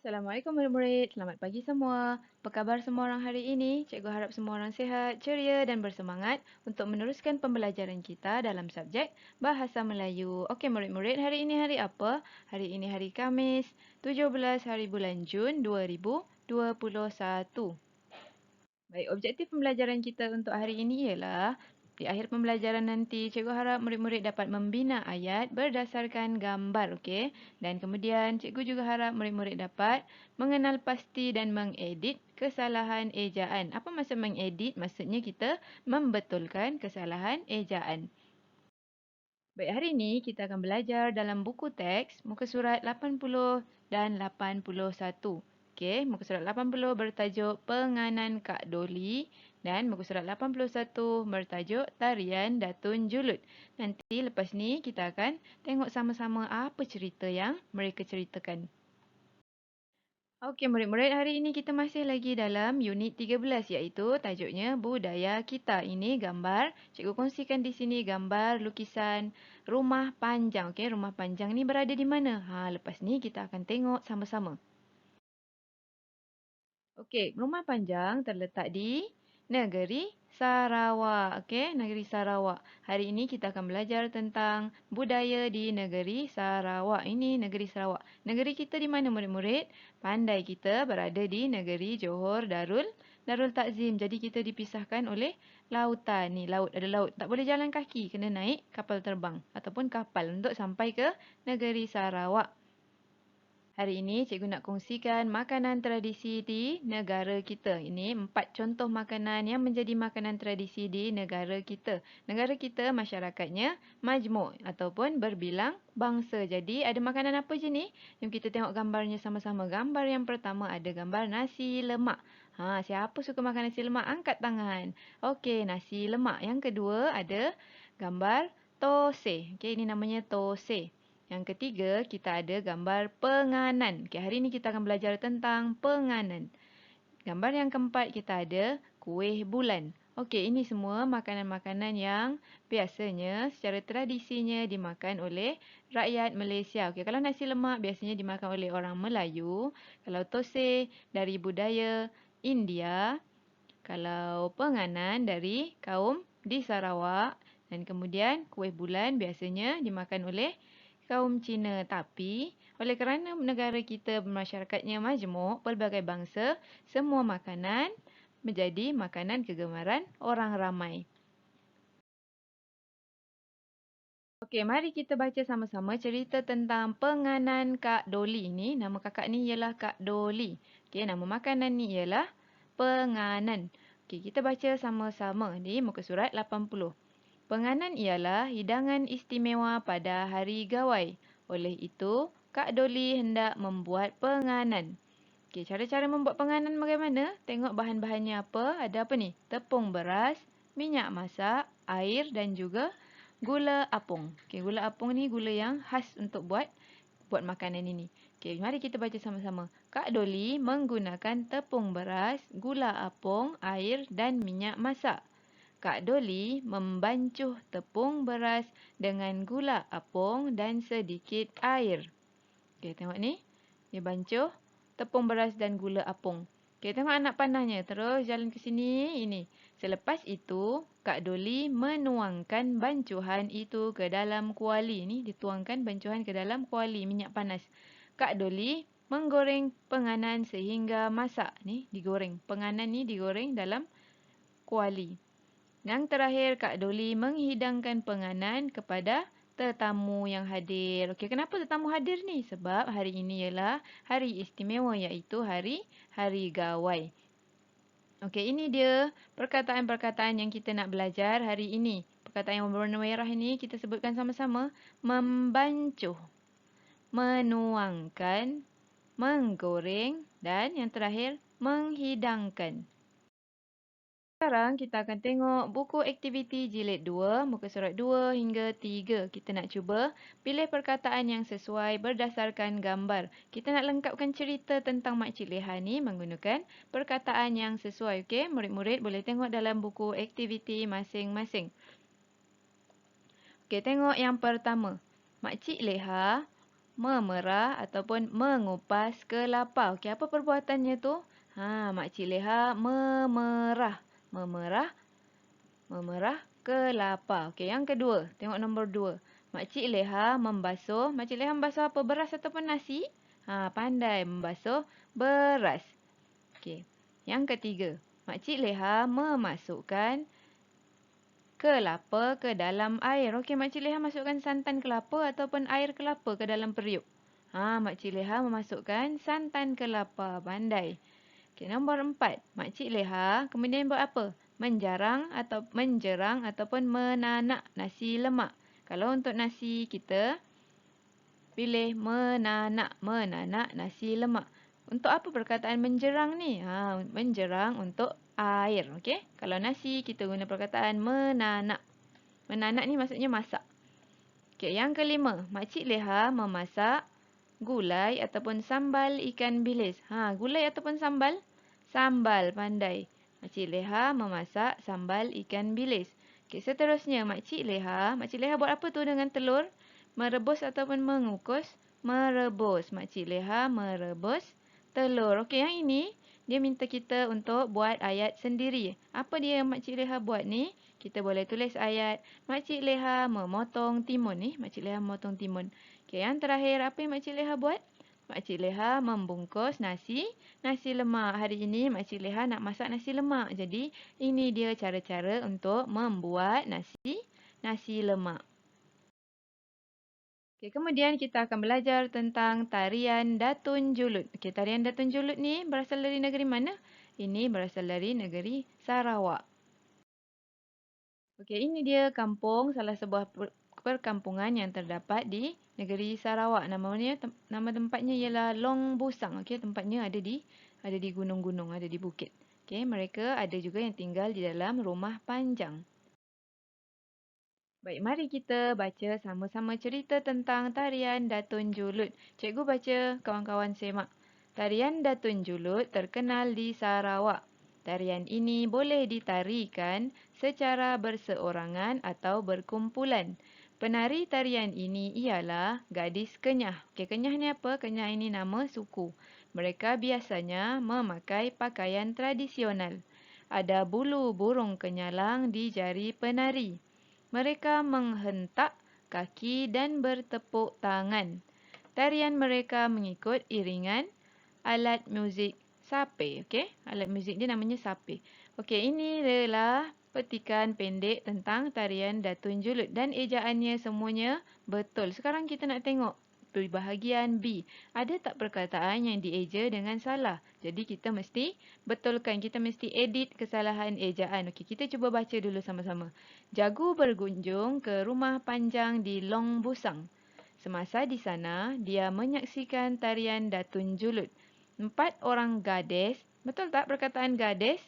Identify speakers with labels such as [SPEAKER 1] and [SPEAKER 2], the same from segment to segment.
[SPEAKER 1] Assalamualaikum murid-murid. Selamat pagi semua. Apa khabar semua orang hari ini? Cikgu harap semua orang sihat, ceria dan bersemangat untuk meneruskan pembelajaran kita dalam subjek Bahasa Melayu. Okey murid-murid, hari ini hari apa? Hari ini hari Khamis, 17 hari bulan Jun 2021. Baik, objektif pembelajaran kita untuk hari ini ialah di akhir pembelajaran nanti, cikgu harap murid-murid dapat membina ayat berdasarkan gambar, okey? Dan kemudian cikgu juga harap murid-murid dapat mengenal pasti dan mengedit kesalahan ejaan. Apa maksud mengedit? Maksudnya kita membetulkan kesalahan ejaan. Baik, hari ini kita akan belajar dalam buku teks muka surat 80 dan 81. Okey, muka surat 80 bertajuk Penganan Kak Doli dan muka surat 81 bertajuk Tarian Datun Julud. Nanti lepas ni kita akan tengok sama-sama apa cerita yang mereka ceritakan. Okey murid-murid, hari ini kita masih lagi dalam unit 13 iaitu tajuknya Budaya Kita. Ini gambar, cikgu kongsikan di sini gambar lukisan rumah panjang. Okey, rumah panjang ni berada di mana? Lepas ni kita akan tengok sama-sama. Okey, rumah panjang terletak di negeri Sarawak. Okey, negeri Sarawak. Hari ini kita akan belajar tentang budaya di negeri Sarawak. Ini negeri Sarawak. Negeri kita di mana murid-murid? Pandai kita berada di negeri Johor Darul Takzim. Jadi kita dipisahkan oleh lautan. Ni laut, ada laut. Tak boleh jalan kaki, kena naik kapal terbang ataupun kapal untuk sampai ke negeri Sarawak. Hari ini cikgu nak kongsikan makanan tradisi di negara kita. Ini 4 contoh makanan yang menjadi makanan tradisi di negara kita. Negara kita masyarakatnya majmuk ataupun berbilang bangsa. Jadi ada makanan apa je ni? Jom kita tengok gambarnya sama-sama. Gambar yang pertama ada gambar nasi lemak. Siapa suka makan nasi lemak? Angkat tangan. Okey, nasi lemak. Yang kedua ada gambar toseh. Okey, ini namanya toseh. Yang ketiga, kita ada gambar penganan. Okey, hari ini kita akan belajar tentang penganan. Gambar yang keempat, kita ada kuih bulan. Okey, ini semua makanan-makanan yang biasanya secara tradisinya dimakan oleh rakyat Malaysia. Okey, kalau nasi lemak biasanya dimakan oleh orang Melayu. Kalau toseh dari budaya India. Kalau penganan dari kaum di Sarawak. Dan kemudian kuih bulan biasanya dimakan oleh kaum Cina. Tapi oleh kerana negara kita masyarakatnya majmuk, pelbagai bangsa, semua makanan menjadi makanan kegemaran orang ramai. Okey, mari kita baca sama-sama cerita tentang penganan Kak Doli ni. Nama kakak ni ialah Kak Doli. Okey, nama makanan ni ialah penganan. Okey, kita baca sama-sama di muka surat 80. Penganan ialah hidangan istimewa pada hari Gawai. Oleh itu, Kak Doli hendak membuat penganan. Okey, cara-cara membuat penganan bagaimana? Tengok bahan-bahannya apa. Ada apa ni? Tepung beras, minyak masak, air dan juga gula apung. Okey, gula apung ni gula yang khas untuk buat makanan ini. Okey, mari kita baca sama-sama. Kak Doli menggunakan tepung beras, gula apung, air dan minyak masak. Kak Doli membancuh tepung beras dengan gula apung dan sedikit air. Okey, tengok ni. Dia bancuh tepung beras dan gula apung. Okey, tengok anak panahnya. Terus jalan ke sini. Ini. Selepas itu, Kak Doli menuangkan bancuhan itu ke dalam kuali. Ni dituangkan bancuhan ke dalam kuali minyak panas. Kak Doli menggoreng penganan sehingga masak. Ni digoreng. Penganan ni digoreng dalam kuali. Yang terakhir, Kak Doli menghidangkan penganan kepada tetamu yang hadir. Okey, kenapa tetamu hadir ni? Sebab hari ini ialah hari istimewa iaitu hari Gawai. Okey, ini dia perkataan-perkataan yang kita nak belajar hari ini. Perkataan yang berwarna merah ini kita sebutkan sama-sama. Membancuh, menuangkan, menggoreng dan yang terakhir menghidangkan. Sekarang kita akan tengok buku aktiviti jilid 2, muka surat 2 hingga 3. Kita nak cuba pilih perkataan yang sesuai berdasarkan gambar. Kita nak lengkapkan cerita tentang Makcik Leha ni menggunakan perkataan yang sesuai. Okey, murid-murid boleh tengok dalam buku aktiviti masing-masing. Okey, tengok yang pertama. Makcik Leha memerah ataupun mengupas kelapa. Okey, apa perbuatannya tu? Makcik Leha memerah. Memerah kelapa. Okey, yang kedua. Tengok nombor 2. Makcik Leha membasuh. Makcik Leha membasuh apa? Beras ataupun nasi? Pandai membasuh beras. Okey. Yang ketiga. Makcik Leha memasukkan kelapa ke dalam air. Okey, Makcik Leha masukkan santan kelapa ataupun air kelapa ke dalam periuk. Makcik Leha memasukkan santan kelapa. Pandai. Okey, nombor 4. Makcik Leha kemudian buat apa? Menjerang ataupun menanak nasi lemak. Kalau untuk nasi kita pilih menanak nasi lemak. Untuk apa perkataan menjerang ni? Menjerang untuk air, okey? Kalau nasi kita guna perkataan menanak. Menanak ni maksudnya masak. Okey, yang kelima, Makcik Leha memasak gulai ataupun sambal ikan bilis. Gulai ataupun sambal? Sambal, pandai. Makcik Leha memasak sambal ikan bilis. Okey, seterusnya Makcik Leha buat apa tu dengan telur? Merebus ataupun mengukus? Merebus. Makcik Leha merebus telur. Okey, yang ini dia minta kita untuk buat ayat sendiri. Apa dia yang Makcik Leha buat ni? Kita boleh tulis ayat. Makcik Leha memotong timun ni. Makcik Leha memotong timun. Okey, yang terakhir apa yang Makcik Leha buat? Makcik Leha membungkus nasi lemak. Hari ini Makcik Leha nak masak nasi lemak. Jadi, ini dia cara-cara untuk membuat nasi lemak. Okey, kemudian kita akan belajar tentang tarian Datun Julut. Okey, tarian Datun Julut ni berasal dari negeri mana? Ini berasal dari negeri Sarawak. Okey, ini dia kampung, salah sebuah perkampungan yang terdapat di negeri Sarawak. Nama tempatnya ialah Long Busang. Okey, tempatnya ada di gunung-gunung, ada di bukit. Okey, mereka ada juga yang tinggal di dalam rumah panjang. Baik, mari kita baca sama-sama cerita tentang tarian Datun Julut. Cikgu baca, kawan-kawan semak. Tarian Datun Julut terkenal di Sarawak. Tarian ini boleh ditarikan secara berseorangan atau berkumpulan. Penari tarian ini ialah gadis Kenyah. Okey, Kenyah ni apa? Kenyah ini nama suku. Mereka biasanya memakai pakaian tradisional. Ada bulu burung kenyalang di jari penari. Mereka menghentak kaki dan bertepuk tangan. Tarian mereka mengikut iringan alat muzik sape. Okey, alat muzik dia namanya sape. Okey, ini adalah petikan pendek tentang tarian Datun Julut dan ejaannya semuanya betul. Sekarang kita nak tengok bahagian B. Ada tak perkataan yang dieja dengan salah? Jadi kita mesti betulkan, kita mesti edit kesalahan ejaan. Okey, kita cuba baca dulu sama-sama. Jagu berkunjung ke rumah panjang di Long Busang. Semasa di sana, dia menyaksikan tarian Datun Julut. 4 orang gadis. Betul tak perkataan gadis?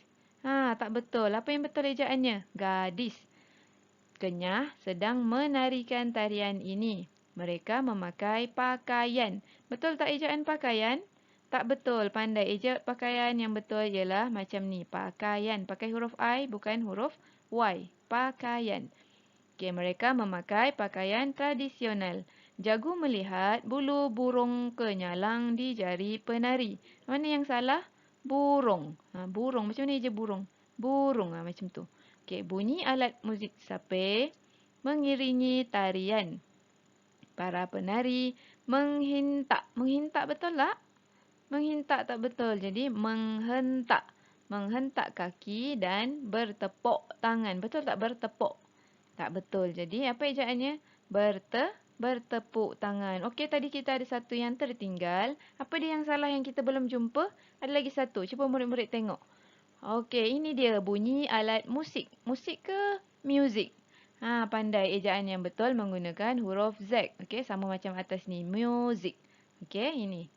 [SPEAKER 1] Tak betul. Apa yang betul ejaannya? Gadis. Kenyah sedang menarikan tarian ini. Mereka memakai pakaian. Betul tak ejaan pakaian? Tak betul. Pandai. Ejaan pakaian yang betul ialah macam ni. Pakaian. Pakai huruf I bukan huruf Y. Pakaian. Okey, mereka memakai pakaian tradisional. Jagu melihat bulu burung kenyalang di jari penari. Mana yang salah? Burung. Burung. Macam mana eja burung? Burung. Macam tu. Okey, bunyi alat muzik sape mengiringi tarian. Para penari menghintak. Menghintak betul tak? Menghintak tak betul. Jadi menghentak. Menghentak kaki dan bertepuk tangan. Betul tak bertepuk? Tak betul. Jadi apa ejaannya? Bertepuk tangan. Okey, tadi kita ada satu yang tertinggal. Apa dia yang salah yang kita belum jumpa? Ada lagi satu. Cuba murid-murid tengok. Okey, ini dia bunyi alat musik. Musik ke music? Pandai ejaan yang betul menggunakan huruf Z. Okey, sama macam atas ni. Music. Okey, ini.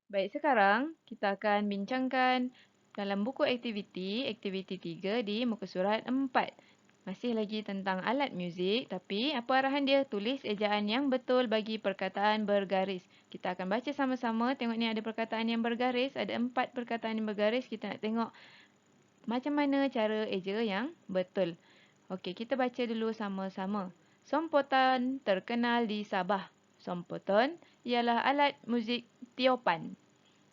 [SPEAKER 1] Baik, sekarang kita akan bincangkan dalam buku aktiviti 3 di muka surat 4. Masih lagi tentang alat muzik, tapi apa arahan dia? Tulis ejaan yang betul bagi perkataan bergaris. Kita akan baca sama-sama. Tengok ni ada perkataan yang bergaris. Ada 4 perkataan yang bergaris. Kita nak tengok macam mana cara eja yang betul. Okey, kita baca dulu sama-sama. Sompotan terkenal di Sabah. Sompotan ialah alat muzik tiopan.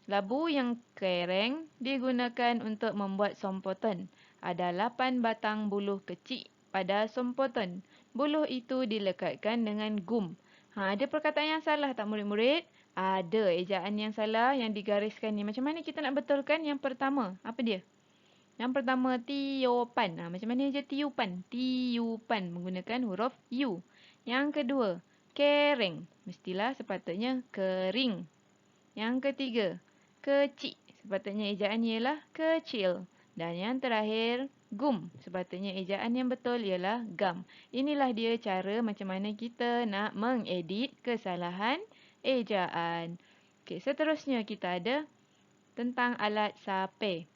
[SPEAKER 1] Labu yang kereng digunakan untuk membuat sompotan. Ada 8 batang buluh kecil pada sompotan. Buluh itu dilekatkan dengan gum. Ada perkataan yang salah tak murid-murid? Ada ejaan yang salah yang digariskan ni. Macam mana kita nak betulkan? Yang pertama, apa dia? Yang pertama, tiopan. Macam mana je tiupan? Tiupan menggunakan huruf U. Yang kedua, kereng. Mestilah sepatutnya kering. Yang ketiga, kecil. Sepatutnya ejaan ialah kecil. Dan yang terakhir, gum. Sepatutnya ejaan yang betul ialah gam. Inilah dia cara macam mana kita nak mengedit kesalahan ejaan. Okey, seterusnya kita ada tentang alat sape.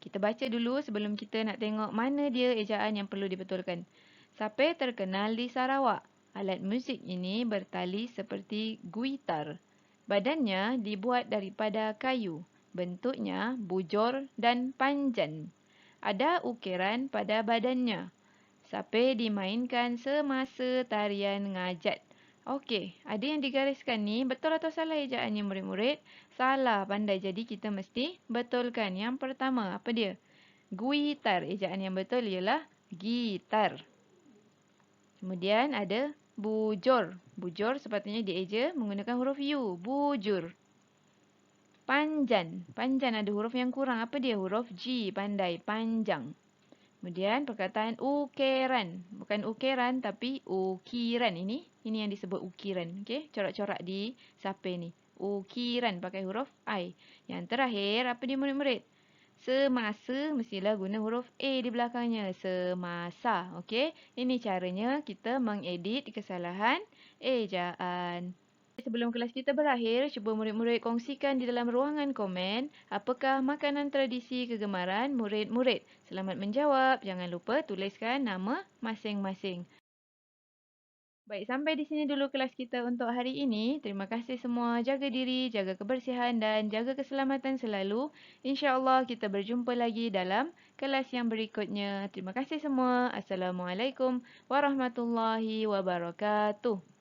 [SPEAKER 1] Kita baca dulu sebelum kita nak tengok mana dia ejaan yang perlu dibetulkan. Sape terkenal di Sarawak. Alat muzik ini bertali seperti guitar. Badannya dibuat daripada kayu. Bentuknya bujur dan panjang. Ada ukiran pada badannya. Sape dimainkan semasa tarian ngajat. Okey, ada yang digariskan ni betul atau salah ejaannya murid-murid? Salah pandai. Jadi kita mesti betulkan. Yang pertama, apa dia? Guitar. Ejaan yang betul ialah gitar. Kemudian ada bujur. Bujur sepatutnya dieja menggunakan huruf U. Bujur. Panjang. Panjang ada huruf yang kurang. Apa dia? Huruf G. Pandai. Panjang. Kemudian perkataan ukiran. Bukan ukiran tapi ukiran. Ini yang disebut ukiran. Okey, corak-corak di sape ni. Ukiran pakai huruf I. Yang terakhir, apa dia murid-murid? Semasa mestilah guna huruf A di belakangnya. Semasa. Okey, ini caranya kita mengedit kesalahan ejaan. Sebelum kelas kita berakhir, cuba murid-murid kongsikan di dalam ruangan komen apakah makanan tradisi kegemaran murid-murid. Selamat menjawab. Jangan lupa tuliskan nama masing-masing. Baik, sampai di sini dulu kelas kita untuk hari ini. Terima kasih semua. Jaga diri, jaga kebersihan dan jaga keselamatan selalu. InsyaAllah kita berjumpa lagi dalam kelas yang berikutnya. Terima kasih semua. Assalamualaikum warahmatullahi wabarakatuh.